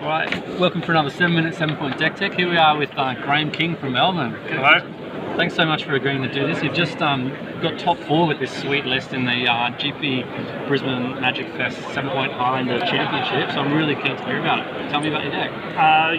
Right, welcome for another 7-minute 7-point deck tech. Here we are with Graham King from Melbourne. Hello. Thanks so much for agreeing to do this. You've just got top 4 with this sweet list in the GP Brisbane Magic Fest 7-point Highlander Championship, so I'm really keen to hear about it. Tell me about your deck.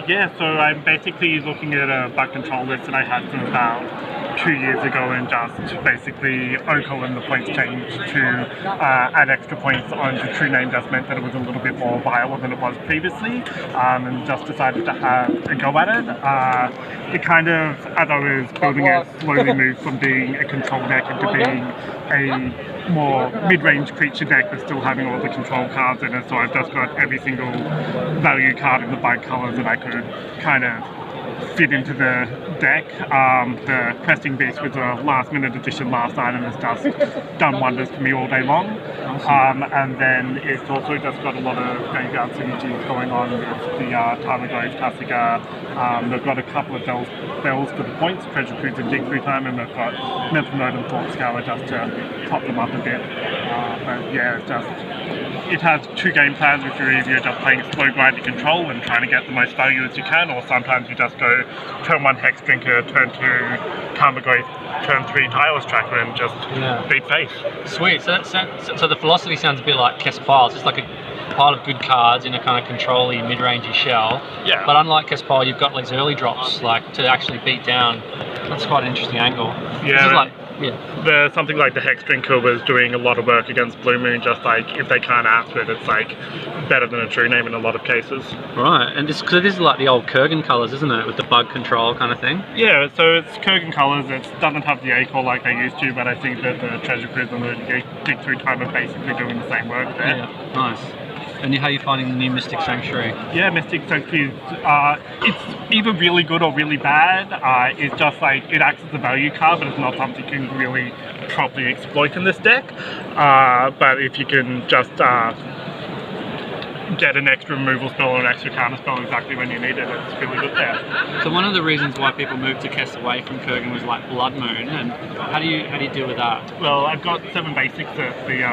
Yeah, so I'm basically looking at a bug control list that I had from about 2 years ago and just basically OCO and the points changed to add extra points onto true name just meant that it was a little bit more viable than it was previously, and just decided to have a go at it. It kind of, as I was building it, slowly moved from being a control deck into being a more mid-range creature deck but still having all the control cards in it, so I've just got every single value card in the bug colours that I could kind of fit into the deck. The Cresting Beast was a last minute addition last night and has just done wonders for me all day long. And then it's also just got a lot of graveyard synergies going on with the Tarmogoyf, Tasigur. They've got a couple of bells for the points, Treasure Cruise and Dig Through Time, and they've got Mental Misstep and Thought Scour just to top them up a bit. But yeah, it has 2 game plans, which are either just playing slow grind to control and trying to get the most value as you can, or sometimes you just go turn 1 Hexdrinker, turn 2 Tarmogoyf, turn 3 Tireless Tracker and just beat face. Sweet, so the philosophy sounds a bit like Kess Piles. It's like a pile of good cards in a kind of control-y, mid-rangey shell. Yeah. But unlike Kess Pile, you've got these early drops like to actually beat down. That's quite an interesting angle. Yeah. Something like the Hexdrinker was doing a lot of work against Blue Moon, just like if they can't answer it, it's like better than a true name in a lot of cases. Right, and this is like the old Kurgan colours, isn't it, with the bug control kind of thing? Yeah, so it's Kurgan colours, it doesn't have the ACOR like they used to, but I think that the Treasure Cruise and the Dig Through Time are basically doing the same work there. Yeah, nice. And how are you finding the new Mystic Sanctuary? Yeah, Mystic Sanctuary, it's either really good or really bad. It's just like, it acts as a value card, but it's not something you can really properly exploit in this deck. But if you can just get an extra removal spell or an extra counterspell exactly when you need it, it's really good there. So one of the reasons why people moved to Kess away from Kurgan was like Blood Moon, and how do you deal with that? Well, I've got 7 basics at the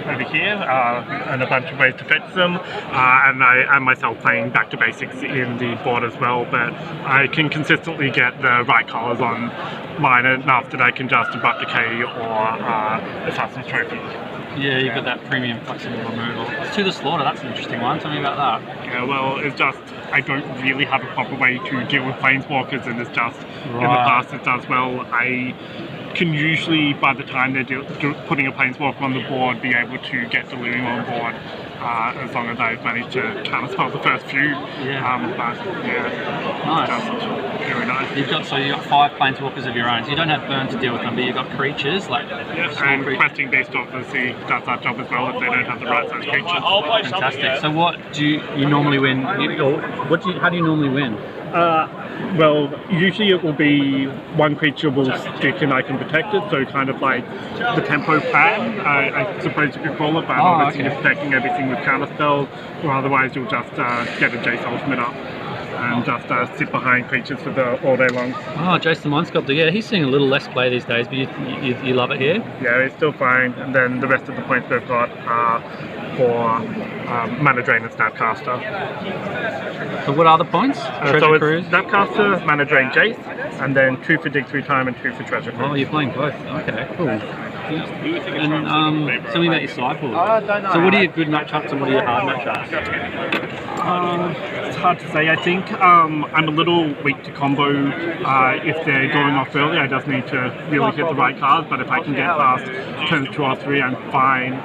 over here, and a bunch of ways to fetch them, and I am myself playing back to basics in the board as well, but I can consistently get the right colours on mine enough that I can just Abrupt Decay or Assassin's Trophy. Yeah, you've got that premium flexible removal. To the Slaughter, that's an interesting one. Tell me about that. Yeah, well, it's just, I don't really have a proper way to deal with Planeswalkers, and it's just, in the past it does well. I can usually, by the time they're putting a Planeswalker on the board, be able to get Delirium on board, as long as I've managed to counterspell the first few. Nice. Just very nice. You've got 5 Planeswalkers of your own, so you don't have burn to deal with them, but you've got creatures like and Cresting Beast obviously does that job as well if they don't have the right size creatures. Fantastic. So what do you normally win? How do you normally win? Well, usually it will be 1 creature will stick and I can protect it, so kind of like the tempo plan, I suppose you could call it, but obviously you're protecting everything with counterspell, or otherwise you'll just get a Jace ultimate up and just sit behind creatures for all day long. Oh, Jace the Mind Sculptor, yeah, he's seeing a little less play these days, but you love it here? Yeah, it's still fine, and then the rest of the points we've got are for Mana Drain and Snapcaster. So what are the points? So it's Snapcaster, Mana Drain, Jace, and then 2 for Dig Through Time and 2 for Treasure Cruise. Oh, you're playing both. Okay, cool. And tell me about your sideboard. So what are your good matchups and what are your hard matchups? It's hard to say. I think I'm a little weak to combo. If they're going off early, I just need to really hit the right cards, but if I can get past turns 2 or 3, I'm fine.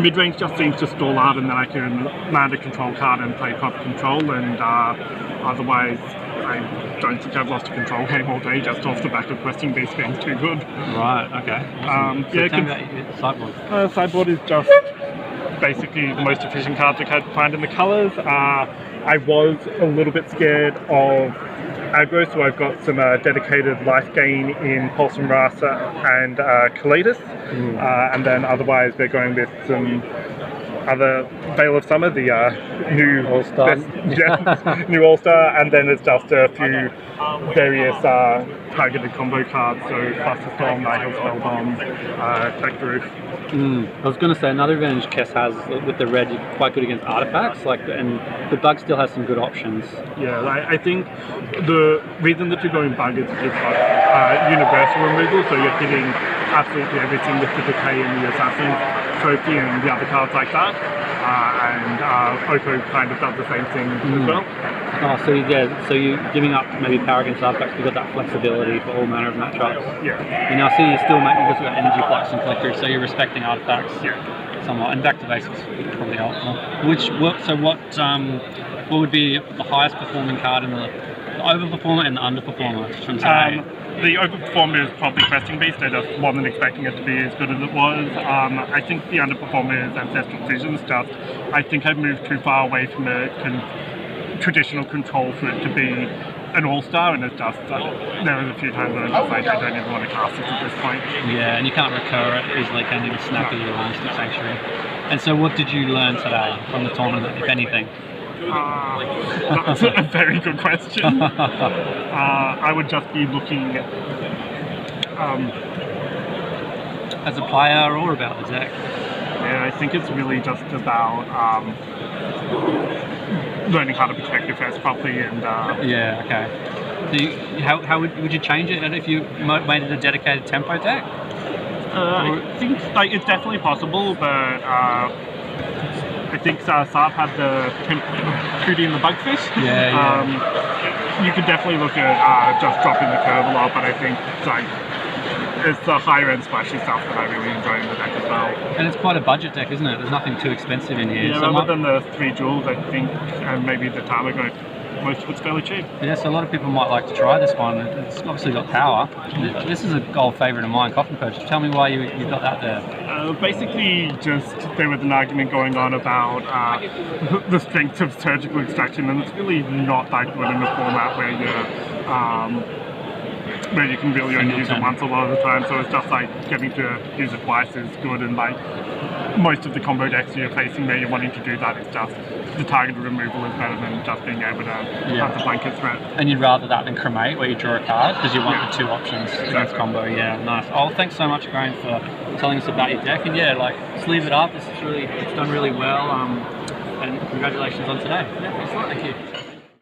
Mid-range just seems to stall out, and then I can land a control card and play proper control, and otherwise I don't think I've lost a control game all day just off the back of Cresting Beast being too good. Right, okay. Awesome. So tell me about your sideboard. Sideboard is just basically the most efficient cards I could find in the colours. I was a little bit scared of aggro, so I've got some dedicated life gain in Pulse and Rasa and Kalitas, and then otherwise we're going with some other Veil of Summer, the new All-Star. New All-Star, and then it's just a few various targeted combo cards, so Cluster Storm, Nihil Spell Bomb, Tech Roof. I was going to say another advantage Kess has with the red, you're quite good against artifacts, and the bug still has some good options. Yeah, I think the reason that you're going bug is you've got universal removal, so you're hitting absolutely everything with the decay and the assassin trophy and the other cards like that. And Oko kind of does the same thing as well. Oh, so you're giving up maybe power against artifacts because that flexibility for all manner of matchups. Yeah. And I see you still make because of energy flux and collectors, so you're respecting artifacts. Yeah. Somewhat, and back to basics probably helpful. What would be the highest performing card in the overperformer and the underperformer from today? The overperformer is probably Cresting Beast. I just wasn't expecting it to be as good as it was. I think the underperformer is Ancestral Vision. I think I've moved too far away from the traditional control for it to be an all-star, and it's just there was a few times where I was just like, I don't even want to cast it at this point. Yeah, and you can't recur it easily, can you? With Snappy or Mystic Sanctuary. And so what did you learn today from the tournament, if anything? That's a very good question. I would just be looking as a player or about the deck? Yeah, I think it's really just about learning how to protect your first properly and yeah, okay. So how would you change it if you made it a dedicated tempo deck? I think it's definitely possible, but I think Saab had the Hootie and the Bugfish. Yeah. You could definitely look at just dropping the curve a lot, but I think it's the higher end splashy stuff that I really enjoy in the deck as well. And it's quite a budget deck, isn't it? There's nothing too expensive in here. Yeah, so other than the 3 jewels, I think, and maybe the Tarmogoyf, most of it's fairly cheap. Yeah, so a lot of people might like to try this one. It's obviously got power. This is a gold favourite of mine, Coffin Perch. Tell me why you got that there. Basically, just there was an argument going on about the strength of surgical extraction, and it's really not that good in a format where you can really only use it once a lot of the time. So it's just like getting to use it twice is good, and like most of the combo decks you're facing where you're wanting to do that, it's just the targeted removal is better than just being able to have the blanket threat. And you'd rather that than Cremate, where you draw a card, because you want the 2 options against combo. Yeah, nice. Oh, thanks so much, Graham, for telling us about your deck. And yeah, like, sleeve it up. It's done really well. And congratulations on today. Yeah, thanks a lot. Thank you.